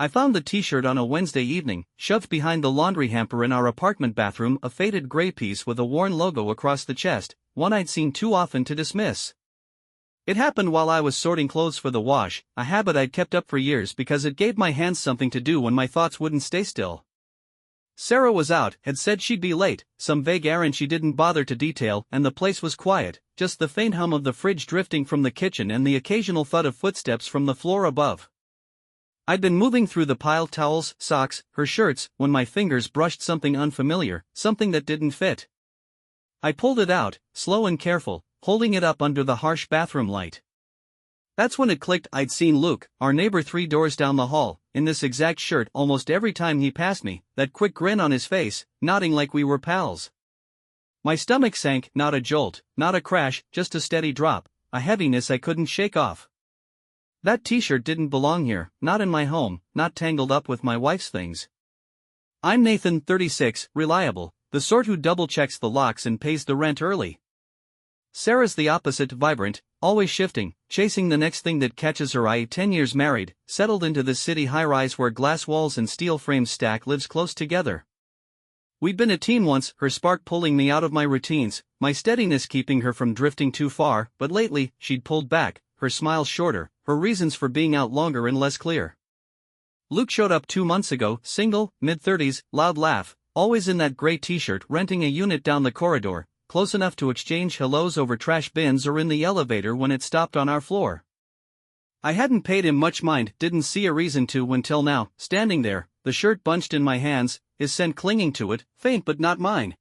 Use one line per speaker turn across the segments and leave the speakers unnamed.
I found the t-shirt on a Wednesday evening, shoved behind the laundry hamper in our apartment bathroom, a faded gray piece with a worn logo across the chest, one I'd seen too often to dismiss. It happened while I was sorting clothes for the wash, a habit I'd kept up for years because it gave my hands something to do when my thoughts wouldn't stay still. Sarah was out, had said she'd be late, some vague errand she didn't bother to detail, and the place was quiet, just the faint hum of the fridge drifting from the kitchen and the occasional thud of footsteps from the floor above. I'd been moving through the piled towels, socks, her shirts, when my fingers brushed something unfamiliar, something that didn't fit. I pulled it out, slow and careful, holding it up under the harsh bathroom light. That's when it clicked. I'd seen Luke, our neighbor 3 doors down the hall, in this exact shirt almost every time he passed me, that quick grin on his face, nodding like we were pals. My stomach sank, not a jolt, not a crash, just a steady drop, a heaviness I couldn't shake off. That t-shirt didn't belong here, not in my home, not tangled up with my wife's things. I'm Nathan, 36, reliable, the sort who double-checks the locks and pays the rent early. Sarah's the opposite, vibrant, always shifting, chasing the next thing that catches her eye. 10 years married, settled into this city high-rise where glass walls and steel frames stack, lives close together. We'd been a team once, her spark pulling me out of my routines, my steadiness keeping her from drifting too far, but lately, she'd pulled back, her smile shorter, her reasons for being out longer and less clear. Luke showed up 2 months ago, single, mid-30s, loud laugh, always in that gray t-shirt, renting a unit down the corridor, close enough to exchange hellos over trash bins or in the elevator when it stopped on our floor. I hadn't paid him much mind, didn't see a reason to until now, standing there, the shirt bunched in my hands, his scent clinging to it, faint but not mine.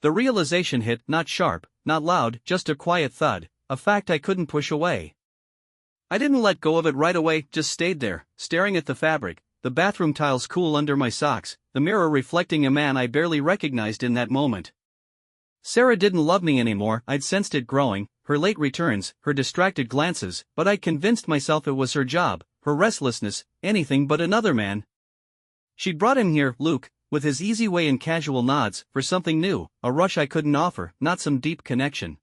The realization hit, not sharp, not loud, just a quiet thud, a fact I couldn't push away. I didn't let go of it right away, just stayed there, staring at the fabric, the bathroom tiles cool under my socks, the mirror reflecting a man I barely recognized in that moment. Sarah didn't love me anymore. I'd sensed it growing, her late returns, her distracted glances, but I'd convinced myself it was her job, her restlessness, anything but another man. She'd brought him here, Luke, with his easy way and casual nods, for something new, a rush I couldn't offer, not some deep connection.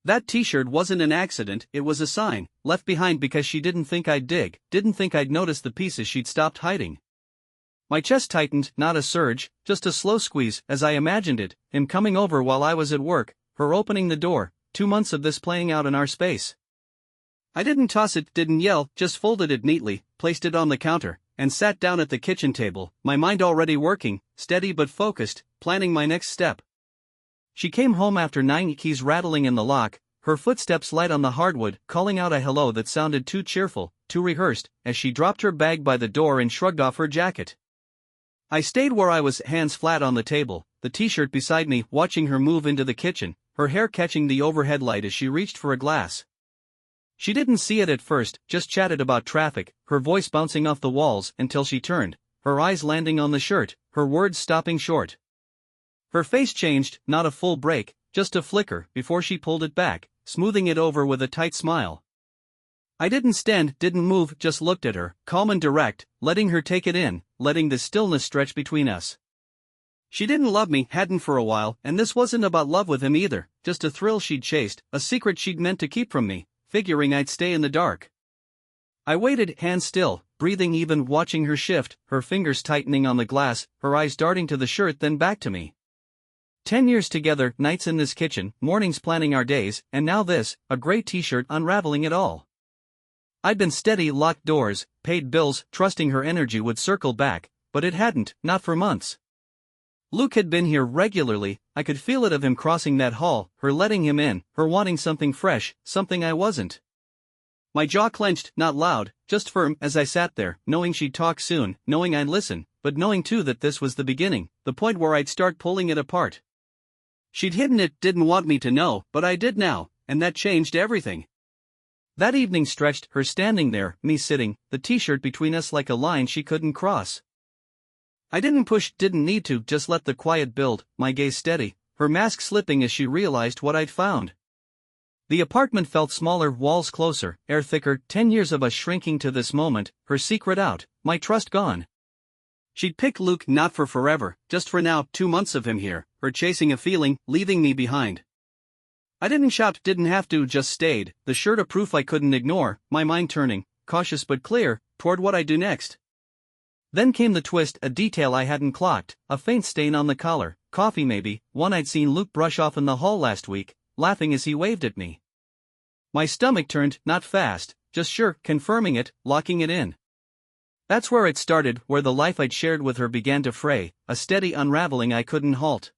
That t-shirt wasn't an accident, it was a sign, left behind because she didn't think I'd dig, didn't think I'd notice the pieces she'd stopped hiding. My chest tightened, not a surge, just a slow squeeze, as I imagined it, him coming over while I was at work, her opening the door, 2 months of this playing out in our space. I didn't toss it, didn't yell, just folded it neatly, placed it on the counter, and sat down at the kitchen table, my mind already working, steady but focused, planning my next step. She came home after 9, keys rattling in the lock, her footsteps light on the hardwood, calling out a hello that sounded too cheerful, too rehearsed, as she dropped her bag by the door and shrugged off her jacket. I stayed where I was, hands flat on the table, the t-shirt beside me, watching her move into the kitchen, her hair catching the overhead light as she reached for a glass. She didn't see it at first, just chatted about traffic, her voice bouncing off the walls, until she turned, her eyes landing on the shirt, her words stopping short. Her face changed, not a full break, just a flicker, before she pulled it back, smoothing it over with a tight smile. I didn't stand, didn't move, just looked at her, calm and direct, letting her take it in, letting the stillness stretch between us. She didn't love me, hadn't for a while, and this wasn't about love with him either, just a thrill she'd chased, a secret she'd meant to keep from me, figuring I'd stay in the dark. I waited, hands still, breathing even, watching her shift, her fingers tightening on the glass, her eyes darting to the shirt then back to me. 10 years together, nights in this kitchen, mornings planning our days, and now this, a gray t-shirt unraveling it all. I'd been steady, locked doors, paid bills, trusting her energy would circle back, but it hadn't, not for months. Luke had been here regularly, I could feel it of him crossing that hall, her letting him in, her wanting something fresh, something I wasn't. My jaw clenched, not loud, just firm, as I sat there, knowing she'd talk soon, knowing I'd listen, but knowing too that this was the beginning, the point where I'd start pulling it apart. She'd hidden it, didn't want me to know, but I did now, and that changed everything. That evening stretched, her standing there, me sitting, the t-shirt between us like a line she couldn't cross. I didn't push, didn't need to, just let the quiet build, my gaze steady, her mask slipping as she realized what I'd found. The apartment felt smaller, walls closer, air thicker, 10 years of us shrinking to this moment, her secret out, my trust gone. She'd picked Luke not for forever, just for now, 2 months of him here, her chasing a feeling, leaving me behind. I didn't shout, didn't have to, just stayed, the shirt a proof I couldn't ignore, my mind turning, cautious but clear, toward what I'd do next. Then came the twist, a detail I hadn't clocked, a faint stain on the collar, coffee maybe, one I'd seen Luke brush off in the hall last week, laughing as he waved at me. My stomach turned, not fast, just sure, confirming it, locking it in. That's where it started, where the life I'd shared with her began to fray, a steady unraveling I couldn't halt.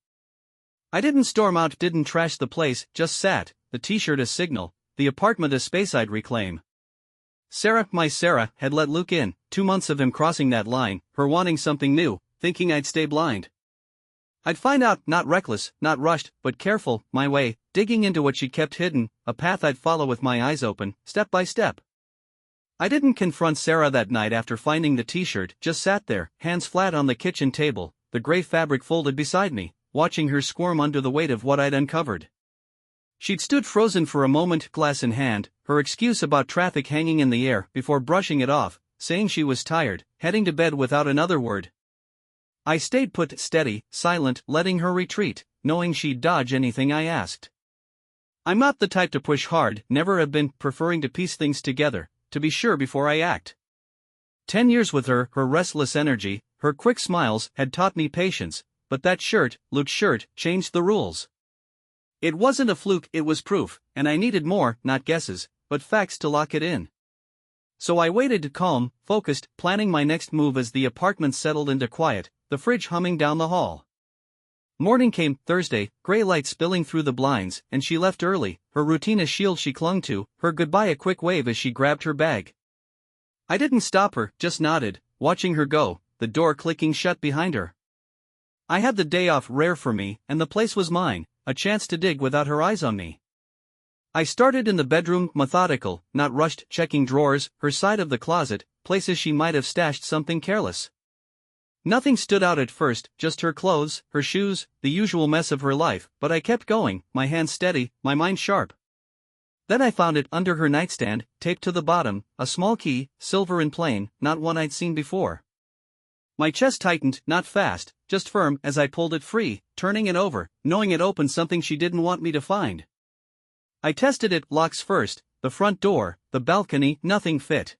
I didn't storm out, didn't trash the place, just sat, the t-shirt a signal, the apartment a space I'd reclaim. Sarah, my Sarah, had let Luke in, 2 months of him crossing that line, her wanting something new, thinking I'd stay blind. I'd find out, not reckless, not rushed, but careful, my way, digging into what she'd kept hidden, a path I'd follow with my eyes open, step by step. I didn't confront Sarah that night after finding the t-shirt, just sat there, hands flat on the kitchen table, the gray fabric folded beside me, watching her squirm under the weight of what I'd uncovered. She'd stood frozen for a moment, glass in hand, her excuse about traffic hanging in the air, before brushing it off, saying she was tired, heading to bed without another word. I stayed put, steady, silent, letting her retreat, knowing she'd dodge anything I asked. I'm not the type to push hard, never have been, preferring to piece things together, to be sure before I act. 10 years with her, her restless energy, her quick smiles, had taught me patience, but that shirt, Luke's shirt, changed the rules. It wasn't a fluke, it was proof, and I needed more, not guesses, but facts to lock it in. So I waited, calm, focused, planning my next move as the apartment settled into quiet, the fridge humming down the hall. Morning came, Thursday, gray light spilling through the blinds, and she left early, her routine a shield she clung to, her goodbye a quick wave as she grabbed her bag. I didn't stop her, just nodded, watching her go, the door clicking shut behind her. I had the day off, rare for me, and the place was mine, a chance to dig without her eyes on me. I started in the bedroom, methodical, not rushed, checking drawers, her side of the closet, places she might have stashed something careless. Nothing stood out at first, just her clothes, her shoes, the usual mess of her life, but I kept going, my hands steady, my mind sharp. Then I found it under her nightstand, taped to the bottom, a small key, silver and plain, not one I'd seen before. My chest tightened, not fast, just firm, as I pulled it free, turning it over, knowing it opened something she didn't want me to find. I tested it, locks first, the front door, the balcony, nothing fit.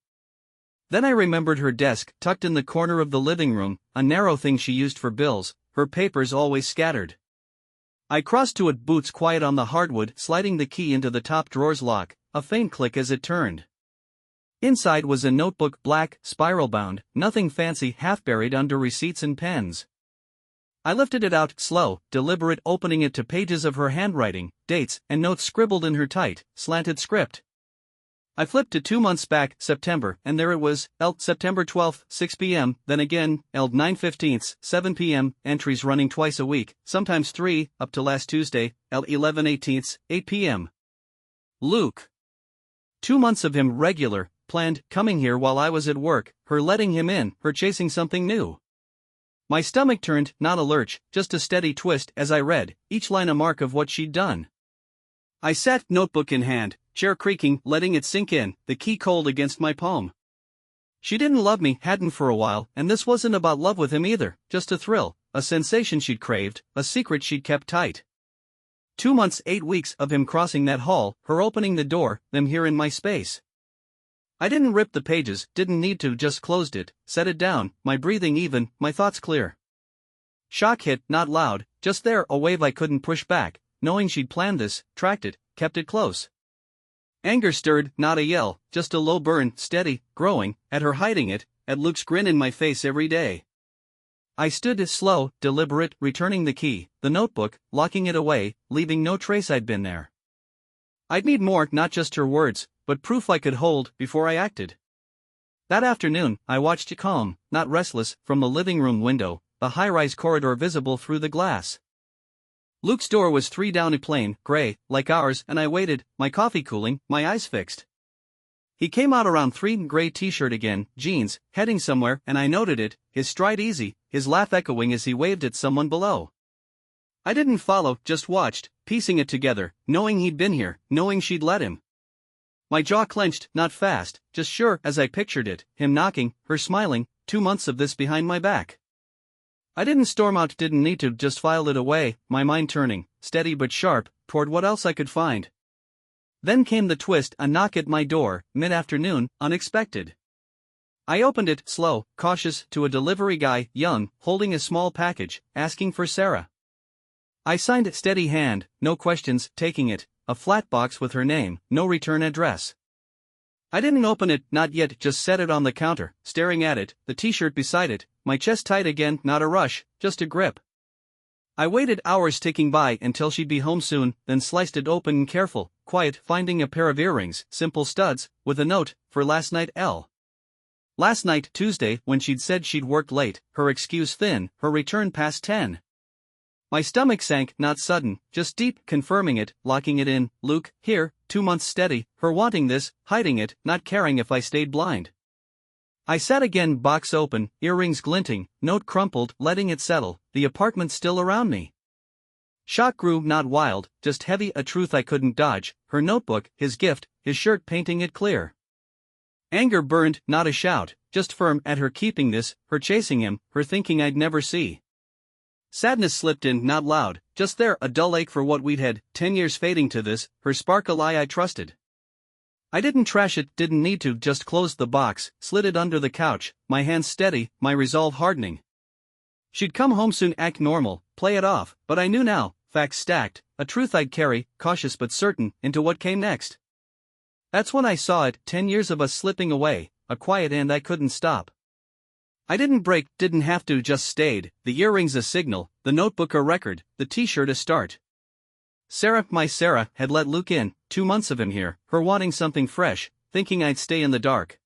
Then I remembered her desk, tucked in the corner of the living room, a narrow thing she used for bills, her papers always scattered. I crossed to it, boots quiet on the hardwood, sliding the key into the top drawer's lock, a faint click as it turned. Inside was a notebook, black, spiral-bound, nothing fancy, half buried under receipts and pens. I lifted it out, slow, deliberate, opening it to pages of her handwriting, dates, and notes scribbled in her tight, slanted script. I flipped to 2 months back, September, and there it was, September 12th, 6 p.m., then again, 9/15, 7 p.m., entries running twice a week, sometimes 3, up to last Tuesday, 11/18, 8 p.m. Luke. 2 months of him regular, planned, coming here while I was at work, her letting him in, her chasing something new. My stomach turned, not a lurch, just a steady twist as I read, each line a mark of what she'd done. I sat, notebook in hand, chair creaking, letting it sink in, the key cold against my palm. She didn't love me, hadn't for a while, and this wasn't about love with him either, just a thrill, a sensation she'd craved, a secret she'd kept tight. 2 months, 8 weeks of him crossing that hall, her opening the door, them here in my space. I didn't rip the pages, didn't need to, just closed it, set it down, my breathing even, my thoughts clear. Shock hit, not loud, just there, a wave I couldn't push back, knowing she'd planned this, tracked it, kept it close. Anger stirred, not a yell, just a low burn, steady, growing, at her hiding it, at Luke's grin in my face every day. I stood slow, deliberate, returning the key, the notebook, locking it away, leaving no trace I'd been there. I'd need more, not just her words, but proof I could hold, before I acted. That afternoon, I watched calm, not restless, from the living room window, the high-rise corridor visible through the glass. Luke's door was 3 down, a plain, gray, like ours, and I waited, my coffee cooling, my eyes fixed. He came out around 3, gray t-shirt again, jeans, heading somewhere, and I noted it, his stride easy, his laugh echoing as he waved at someone below. I didn't follow, just watched, piecing it together, knowing he'd been here, knowing she'd let him. My jaw clenched, not fast, just sure, as I pictured it, him knocking, her smiling, 2 months of this behind my back. I didn't storm out, didn't need to, just filed it away, my mind turning, steady but sharp, toward what else I could find. Then came the twist, a knock at my door, mid-afternoon, unexpected. I opened it, slow, cautious, to a delivery guy, young, holding a small package, asking for Sarah. I signed it, steady hand, no questions, taking it, a flat box with her name, no return address. I didn't open it, not yet, just set it on the counter, staring at it, the t-shirt beside it, my chest tight again, not a rush, just a grip. I waited, hours ticking by until she'd be home soon, then sliced it open, careful, quiet, finding a pair of earrings, simple studs, with a note, for last night L. Last night, Tuesday, when she'd said she'd worked late, her excuse thin, her return past 10. My stomach sank, not sudden, just deep, confirming it, locking it in, Luke, here, 2 months steady, her wanting this, hiding it, not caring if I stayed blind. I sat again, box open, earrings glinting, note crumpled, letting it settle, the apartment still around me. Shock grew, not wild, just heavy, a truth I couldn't dodge, her notebook, his gift, his shirt painting it clear. Anger burned, not a shout, just firm, at her keeping this, her chasing him, her thinking I'd never see. Sadness slipped in, not loud, just there, a dull ache for what we'd had, 10 years fading to this, her sparkle eye I trusted. I didn't trash it, didn't need to, just closed the box, slid it under the couch, my hands steady, my resolve hardening. She'd come home soon, act normal, play it off, but I knew now, facts stacked, a truth I'd carry, cautious but certain, into what came next. That's when I saw it, 10 years of us slipping away, a quiet end I couldn't stop. I didn't break, didn't have to, just stayed, the earrings a signal, the notebook a record, the t-shirt a start. Sarah, my Sarah, had let Luke in, 2 months of him here, her wanting something fresh, thinking I'd stay in the dark.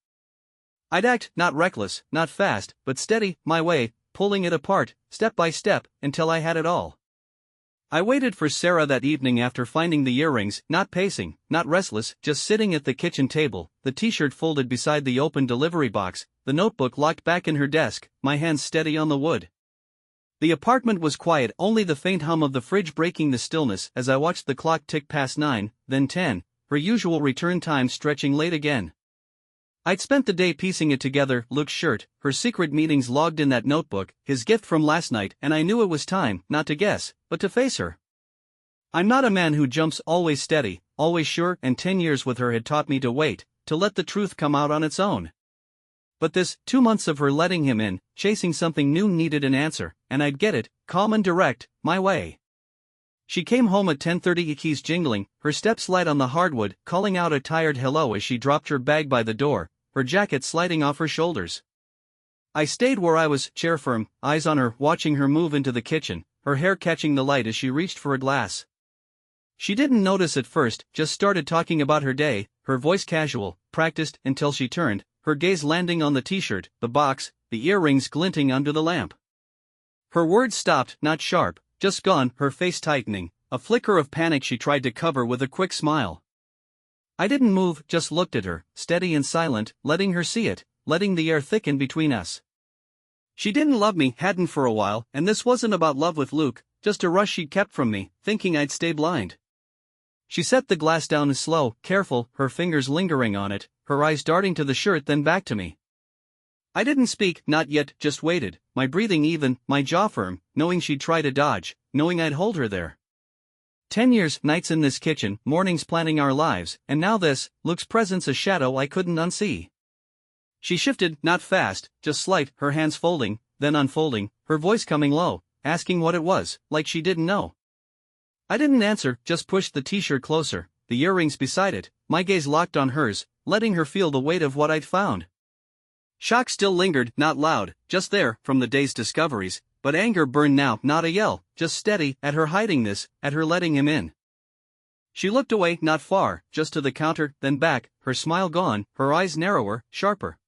I'd act, not reckless, not fast, but steady, my way, pulling it apart, step by step, until I had it all. I waited for Sarah that evening after finding the earrings, not pacing, not restless, just sitting at the kitchen table, the t-shirt folded beside the open delivery box, the notebook locked back in her desk, my hands steady on the wood. The apartment was quiet, only the faint hum of the fridge breaking the stillness as I watched the clock tick past 9, then 10, her usual return time stretching late again. I'd spent the day piecing it together, Luke's shirt, her secret meetings logged in that notebook, his gift from last night, and I knew it was time, not to guess, but to face her. I'm not a man who jumps, always steady, always sure, and 10 years with her had taught me to wait, to let the truth come out on its own. But this, 2 months of her letting him in, chasing something new needed an answer, and I'd get it, calm and direct, my way. She came home at 10:30, keys jingling, her steps light on the hardwood, calling out a tired hello as she dropped her bag by the door, her jacket sliding off her shoulders. I stayed where I was, chair firm, eyes on her, watching her move into the kitchen, her hair catching the light as she reached for a glass. She didn't notice at first, just started talking about her day, her voice casual, practiced, until she turned, her gaze landing on the t-shirt, the box, the earrings glinting under the lamp. Her words stopped, not sharp, just gone, her face tightening, a flicker of panic she tried to cover with a quick smile. I didn't move, just looked at her, steady and silent, letting her see it, letting the air thicken between us. She didn't love me, hadn't for a while, and this wasn't about love with Luke, just a rush she'd kept from me, thinking I'd stay blind. She set the glass down slow, careful, her fingers lingering on it, her eyes darting to the shirt then back to me. I didn't speak, not yet, just waited, my breathing even, my jaw firm, knowing she'd try to dodge, knowing I'd hold her there. 10 years, nights in this kitchen, mornings planning our lives, and now this, Luke's presence a shadow I couldn't unsee. She shifted, not fast, just slight, her hands folding, then unfolding, her voice coming low, asking what it was, like she didn't know. I didn't answer, just pushed the t-shirt closer, the earrings beside it, my gaze locked on hers, letting her feel the weight of what I'd found. Shock still lingered, not loud, just there, from the day's discoveries, but anger burned now, not a yell, just steady, at her hiding this, at her letting him in. She looked away, not far, just to the counter, then back, her smile gone, her eyes narrower, sharper.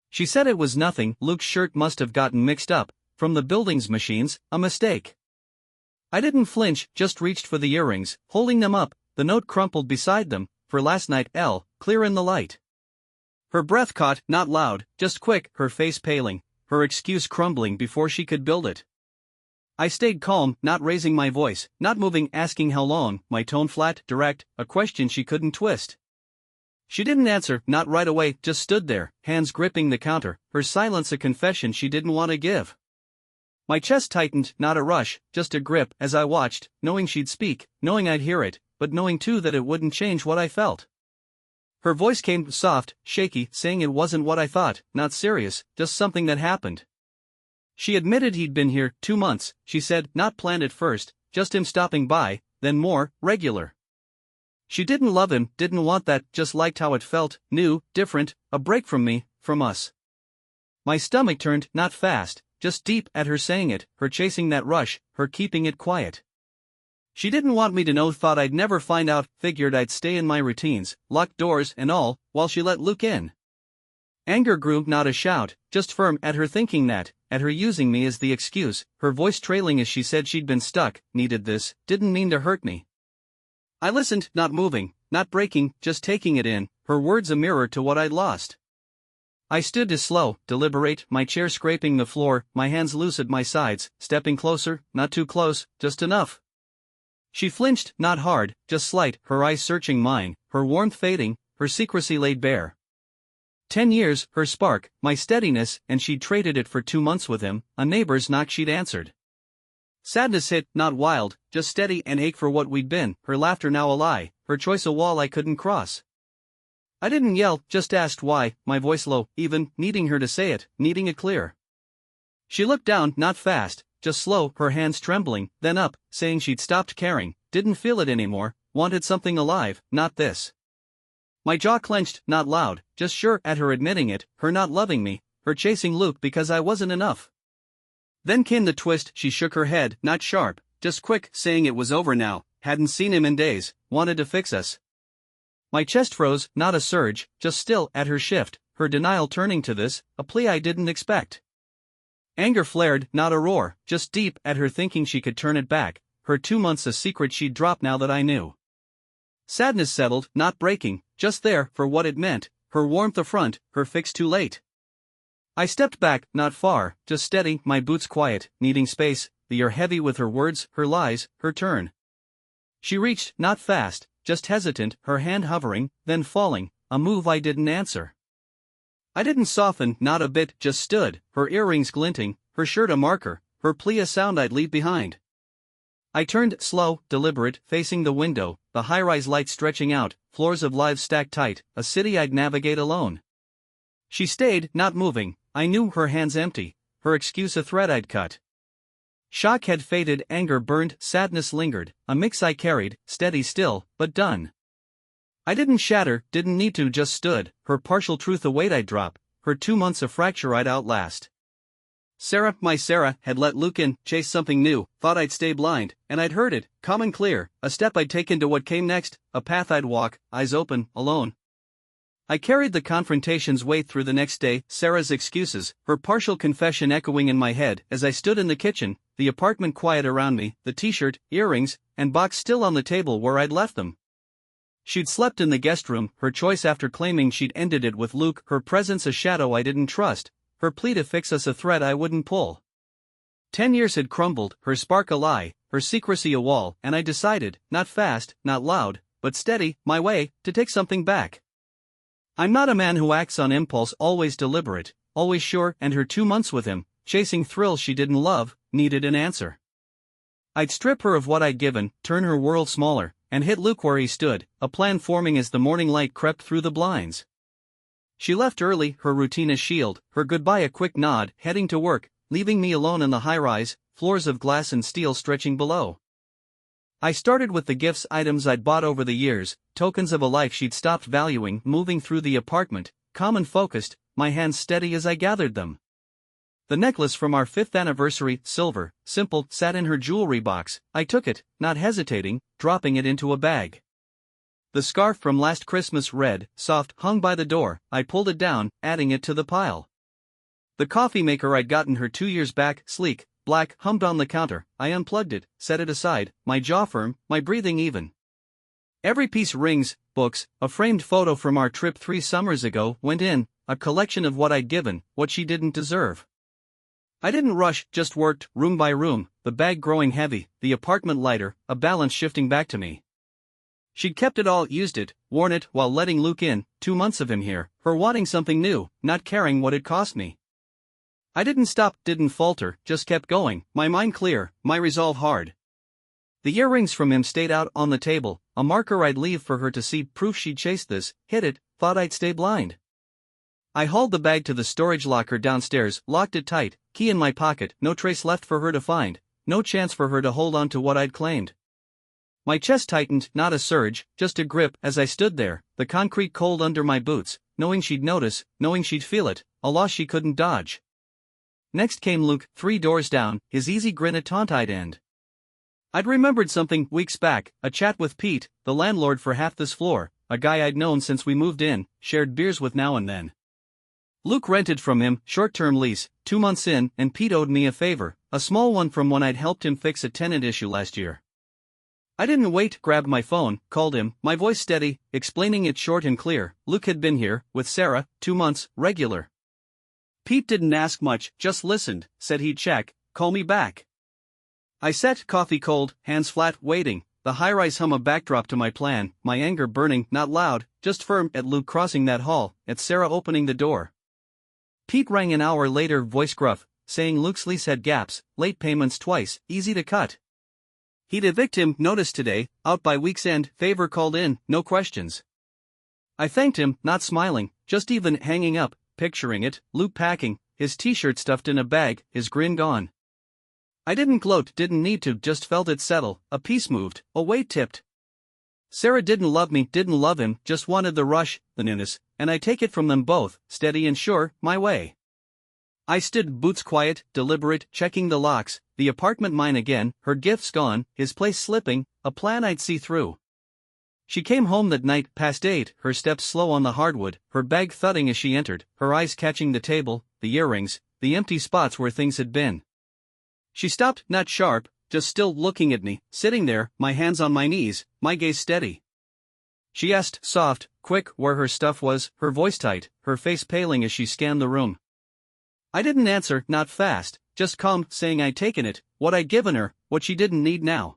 She said it was nothing, Luke's shirt must have gotten mixed up, from the building's machines, a mistake. I didn't flinch, just reached for the earrings, holding them up, the note crumpled beside them, for last night L, clear in the light. Her breath caught, not loud, just quick, her face paling, her excuse crumbling before she could build it. I stayed calm, not raising my voice, not moving, asking how long, my tone flat, direct, a question she couldn't twist. She didn't answer, not right away, just stood there, hands gripping the counter, her silence a confession she didn't want to give. My chest tightened, not a rush, just a grip, as I watched, knowing she'd speak, knowing I'd hear it, but knowing too that it wouldn't change what I felt. Her voice came soft, shaky, saying it wasn't what I thought, not serious, just something that happened. She admitted he'd been here 2 months, she said, not planned at first, just him stopping by, then more, regular. She didn't love him, didn't want that, just liked how it felt, new, different, a break from me, from us. My stomach turned, not fast, just deep, at her saying it, her chasing that rush, her keeping it quiet. She didn't want me to know, thought I'd never find out, figured I'd stay in my routines, locked doors and all, while she let Luke in. Anger grew, not a shout, just firm, at her thinking that, at her using me as the excuse, her voice trailing as she said she'd been stuck, needed this, didn't mean to hurt me. I listened, not moving, not breaking, just taking it in, her words a mirror to what I'd lost. I stood to slow, deliberate, my chair scraping the floor, my hands loose at my sides, stepping closer, not too close, just enough. She flinched, not hard, just slight, her eyes searching mine, her warmth fading, her secrecy laid bare. 10 years, her spark, my steadiness, and she'd traded it for 2 months with him, a neighbor's knock she'd answered. Sadness hit, not wild, just steady and ache for what we'd been, her laughter now a lie, her choice a wall I couldn't cross. I didn't yell, just asked why, my voice low, even, needing her to say it, needing it clear. She looked down, not fast, just slow, her hands trembling, then up, saying she'd stopped caring, didn't feel it anymore, wanted something alive, not this. My jaw clenched, not loud, just sure, at her admitting it, her not loving me, her chasing Luke because I wasn't enough. Then came the twist, she shook her head, not sharp, just quick, saying it was over now, hadn't seen him in days, wanted to fix us. My chest froze, not a surge, just still, at her shift, her denial turning to this, a plea I didn't expect. Anger flared, not a roar, just deep, at her thinking she could turn it back, her 2 months a secret she'd drop now that I knew. Sadness settled, not breaking, just there, for what it meant, her warmth a front, her fix too late. I stepped back, not far, just steady, my boots quiet, needing space, the air heavy with her words, her lies, her turn. She reached, not fast, just hesitant, her hand hovering, then falling, a move I didn't answer. I didn't soften, not a bit, just stood, her earrings glinting, her shirt a marker, her plea a sound I'd leave behind. I turned, slow, deliberate, facing the window, the high-rise lights stretching out, floors of lives stacked tight, a city I'd navigate alone. She stayed, not moving, I knew, her hands empty, her excuse a thread I'd cut. Shock had faded, anger burned, sadness lingered, a mix I carried, steady still, but done. I didn't shatter, didn't need to, just stood, her partial truth a weight I'd drop, her 2 months a fracture I'd outlast. Sarah, my Sarah, had let Luke in, chased something new, thought I'd stay blind, and I'd heard it, calm and clear, a step I'd take into what came next, a path I'd walk, eyes open, alone. I carried the confrontation's weight through the next day, Sarah's excuses, her partial confession echoing in my head as I stood in the kitchen, the apartment quiet around me, the t-shirt, earrings, and box still on the table where I'd left them. She'd slept in the guest room, her choice after claiming she'd ended it with Luke, her presence a shadow I didn't trust, her plea to fix us a thread I wouldn't pull. 10 years had crumbled, her spark a lie, her secrecy a wall, and I decided, not fast, not loud, but steady, my way, to take something back. I'm not a man who acts on impulse, always deliberate, always sure, and her 2 months with him, chasing thrills she didn't love, needed an answer. I'd strip her of what I'd given, turn her world smaller, and hit Luke where he stood, a plan forming as the morning light crept through the blinds. She left early, her routine a shield, her goodbye a quick nod, heading to work, leaving me alone in the high-rise, floors of glass and steel stretching below. I started with the gifts, items I'd bought over the years, tokens of a life she'd stopped valuing, moving through the apartment, calm and focused, my hands steady as I gathered them. The necklace from our 5th anniversary, silver, simple, sat in her jewelry box. I took it, not hesitating, dropping it into a bag. The scarf from last Christmas, red, soft, hung by the door. I pulled it down, adding it to the pile. The coffee maker I'd gotten her 2 years back, sleek, black, hummed on the counter. I unplugged it, set it aside, my jaw firm, my breathing even. Every piece, rings, books, a framed photo from our trip 3 summers ago, went in, a collection of what I'd given, what she didn't deserve. I didn't rush, just worked, room by room, the bag growing heavy, the apartment lighter, a balance shifting back to me. She'd kept it all, used it, worn it, while letting Luke in, 2 months of him here, her wanting something new, not caring what it cost me. I didn't stop, didn't falter, just kept going, my mind clear, my resolve hard. The earrings from him stayed out on the table, a marker I'd leave for her to see, proof she'd chased this, hit it, thought I'd stay blind. I hauled the bag to the storage locker downstairs, locked it tight, key in my pocket, no trace left for her to find, no chance for her to hold on to what I'd claimed. My chest tightened, not a surge, just a grip, as I stood there, the concrete cold under my boots, knowing she'd notice, knowing she'd feel it, a loss she couldn't dodge. Next came Luke, 3 doors down, his easy grin a taunt-eyed end. I'd remembered something weeks back, a chat with Pete, the landlord for half this floor, a guy I'd known since we moved in, shared beers with now and then. Luke rented from him, short-term lease, 2 months in, and Pete owed me a favor, a small one from when I'd helped him fix a tenant issue last year. I didn't wait, grabbed my phone, called him, my voice steady, explaining it short and clear. Luke had been here, with Sarah, 2 months, regular. Pete didn't ask much, just listened, said he'd check, call me back. I sat, coffee cold, hands flat, waiting, the high-rise hum a backdrop to my plan, my anger burning, not loud, just firm, at Luke crossing that hall, at Sarah opening the door. Pete rang an hour later, voice gruff, saying Luke's lease had gaps, late payments twice, easy to cut. He'd evict him, notice today, out by week's end, favor called in, no questions. I thanked him, not smiling, just even hanging up, picturing it, Luke packing, his t-shirt stuffed in a bag, his grin gone. I didn't gloat, didn't need to, just felt it settle, a piece moved, a weight tipped. Sarah didn't love me, didn't love him, just wanted the rush, the newness, and I take it from them both, steady and sure, my way. I stood, boots quiet, deliberate, checking the locks, the apartment mine again, her gifts gone, his place slipping, a plan I'd see through. She came home that night, past 8, her steps slow on the hardwood, her bag thudding as she entered, her eyes catching the table, the earrings, the empty spots where things had been. She stopped, not sharp, just still looking at me, sitting there, my hands on my knees, my gaze steady. She asked, soft, quick, where her stuff was, her voice tight, her face paling as she scanned the room. I didn't answer, not fast, just calm, saying I'd taken it, what I'd given her, what she didn't need now.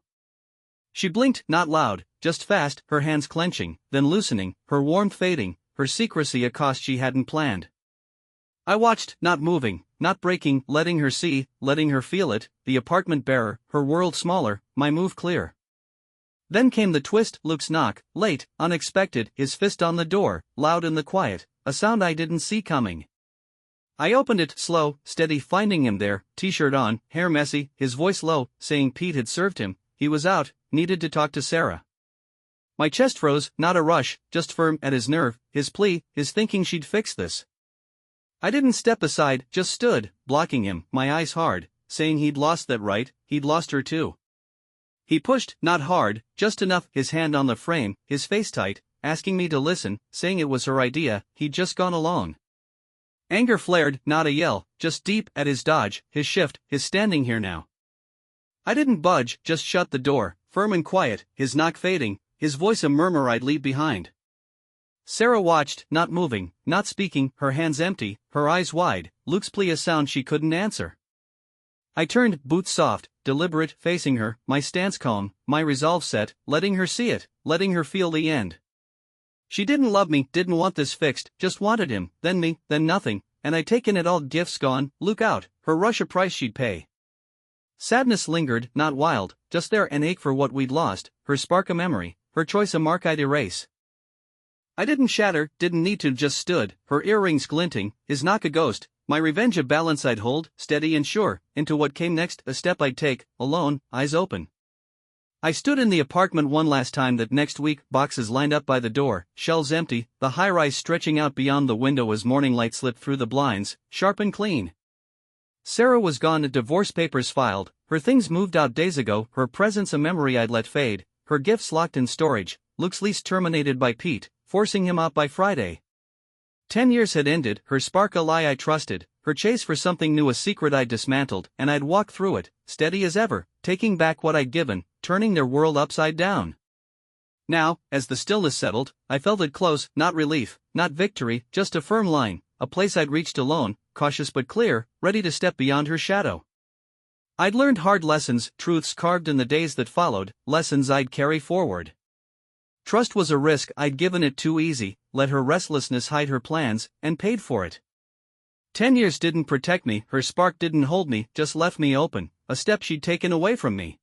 She blinked, not loud, just fast, her hands clenching, then loosening, her warmth fading, her secrecy a cost she hadn't planned. I watched, not moving, not breaking, letting her see, letting her feel it, the apartment bearer, her world smaller, my move clear. Then came the twist, Luke's knock, late, unexpected, his fist on the door, loud in the quiet, a sound I didn't see coming. I opened it, slow, steady, finding him there, t-shirt on, hair messy, his voice low, saying Pete had served him, he was out, needed to talk to Sarah. My chest froze, not a rush, just firm at his nerve, his plea, his thinking she'd fix this. I didn't step aside, just stood, blocking him, my eyes hard, saying he'd lost that right, he'd lost her too. He pushed, not hard, just enough, his hand on the frame, his face tight, asking me to listen, saying it was her idea, he'd just gone along. Anger flared, not a yell, just deep, at his dodge, his shift, his standing here now. I didn't budge, just shut the door, firm and quiet, his knock fading, his voice a murmur I'd leave behind. Sarah watched, not moving, not speaking, her hands empty, her eyes wide, Luke's plea a sound she couldn't answer. I turned, boots soft, deliberate, facing her, my stance calm, my resolve set, letting her see it, letting her feel the end. She didn't love me, didn't want this fixed, just wanted him, then me, then nothing, and I'd taken it all, gifts gone, Luke out, her rush a price she'd pay. Sadness lingered, not wild, just there, an ache for what we'd lost, her spark a memory, her choice a mark I'd erase. I didn't shatter, didn't need to, just stood, her earrings glinting, his knock a ghost, my revenge a balance I'd hold, steady and sure, into what came next, a step I'd take, alone, eyes open. I stood in the apartment one last time that next week, boxes lined up by the door, shelves empty, the high-rise stretching out beyond the window as morning light slipped through the blinds, sharp and clean. Sarah was gone, divorce papers filed, her things moved out days ago, her presence a memory I'd let fade, her gifts locked in storage, Luke's lease terminated by Pete, forcing him out by Friday. 10 years had ended, her spark a lie I trusted, her chase for something new a secret I'd dismantled, and I'd walk through it, steady as ever, taking back what I'd given, turning their world upside down. Now, as the stillness settled, I felt it close, not relief, not victory, just a firm line, a place I'd reached alone, cautious but clear, ready to step beyond her shadow. I'd learned hard lessons, truths carved in the days that followed, lessons I'd carry forward. Trust was a risk I'd given it too easy, let her restlessness hide her plans, and paid for it. 10 years didn't protect me, her spark didn't hold me, just left me open, a step she'd taken away from me.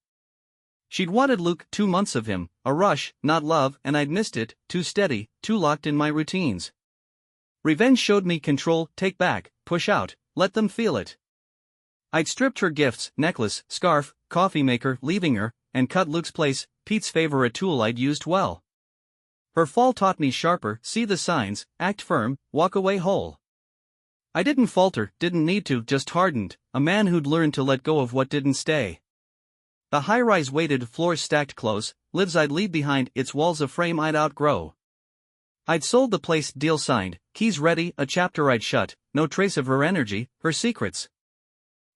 She'd wanted Luke 2 months of him, a rush, not love, and I'd missed it, too steady, too locked in my routines. Revenge showed me control, take back, push out, let them feel it. I'd stripped her gifts, necklace, scarf, coffee maker, leaving her, and cut Luke's place, Pete's favorite tool I'd used well. Her fall taught me sharper, see the signs, act firm, walk away whole. I didn't falter, didn't need to, just hardened, a man who'd learned to let go of what didn't stay. The high-rise weighted floors stacked close, lives I'd leave behind, its walls a frame I'd outgrow. I'd sold the place, deal signed, keys ready, a chapter I'd shut, no trace of her energy, her secrets.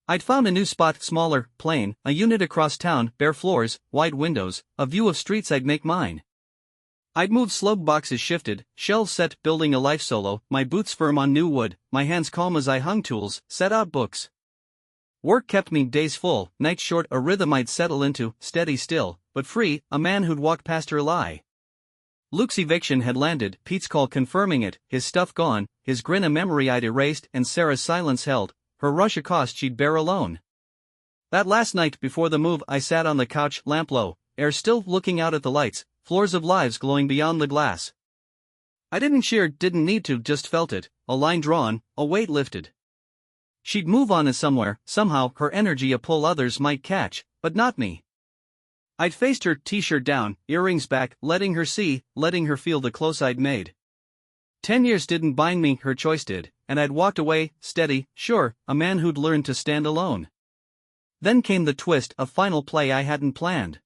I'd found a new spot, smaller, plain, a unit across town, bare floors, wide windows, a view of streets I'd make mine. I'd moved slug boxes shifted, shelves set, building a life solo, my boots firm on new wood, my hands calm as I hung tools, set out books. Work kept me days full, nights short, a rhythm I'd settle into, steady still, but free, a man who'd walk past her lie. Luke's eviction had landed, Pete's call confirming it, his stuff gone, his grin a memory I'd erased, and Sarah's silence held, her rush a cost she'd bear alone. That last night before the move I sat on the couch, lamp low, air still, looking out at the lights, floors of lives glowing beyond the glass. I didn't cheer, didn't need to, just felt it, a line drawn, a weight lifted. She'd move on as somewhere, somehow, her energy a pull others might catch, but not me. I'd faced her, t-shirt down, earrings back, letting her see, letting her feel the close I'd made. 10 years didn't bind me, her choice did, and I'd walked away, steady, sure, a man who'd learned to stand alone. Then came the twist, a final play I hadn't planned.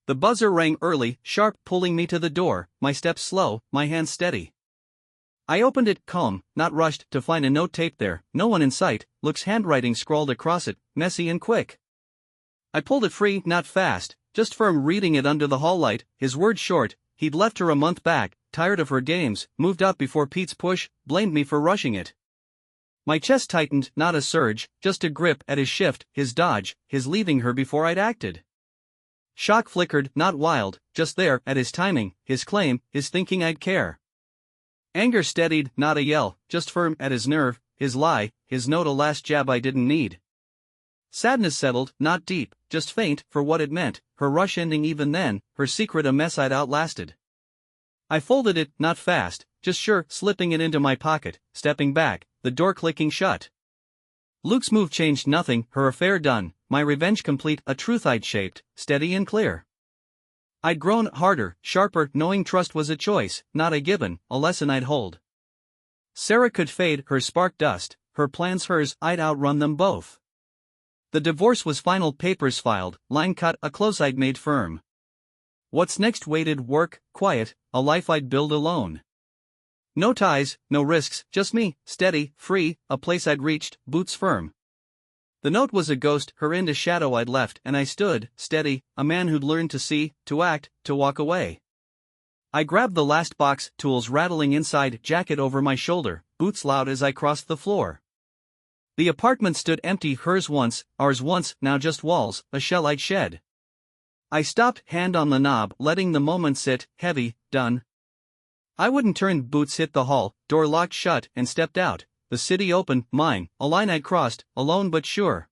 The buzzer rang early, sharp, pulling me to the door, my steps slow, my hands steady. I opened it, calm, not rushed, to find a note taped there, no one in sight, Luke's handwriting scrawled across it, messy and quick. I pulled it free, not fast, just firm, reading it under the hall light, his words short, he'd left her a month back, tired of her games, moved up before Pete's push, blamed me for rushing it. My chest tightened, not a surge, just a grip at his shift, his dodge, his leaving her before I'd acted. Shock flickered, not wild, just there, at his timing, his claim, his thinking I'd care. Anger steadied, not a yell, just firm, at his nerve, his lie, his note a last jab I didn't need. Sadness settled, not deep, just faint, for what it meant, her rush ending even then, her secret a mess I'd outlasted. I folded it, not fast, just sure, slipping it into my pocket, stepping back, the door clicking shut. Luke's move changed nothing, her affair done, my revenge complete, a truth I'd shaped, steady and clear. I'd grown harder, sharper, knowing trust was a choice, not a given, a lesson I'd hold. Sarah could fade, her spark dust, her plans hers, I'd outrun them both. The divorce was final, papers filed, line cut, a close I'd made firm. What's next waited, work, quiet, a life I'd build alone. No ties, no risks, just me, steady, free, a place I'd reached, boots firm. The note was a ghost, her in a shadow I'd left, and I stood, steady, a man who'd learned to see, to act, to walk away. I grabbed the last box, tools rattling inside, jacket over my shoulder, boots loud as I crossed the floor. The apartment stood empty, hers once, ours once, now just walls, a shell I'd shed. I stopped, hand on the knob, letting the moment sit, heavy, done. I wouldn't turn, boots hit the hall, door locked shut, and stepped out. The city open, mine, a line I'd crossed, alone but sure.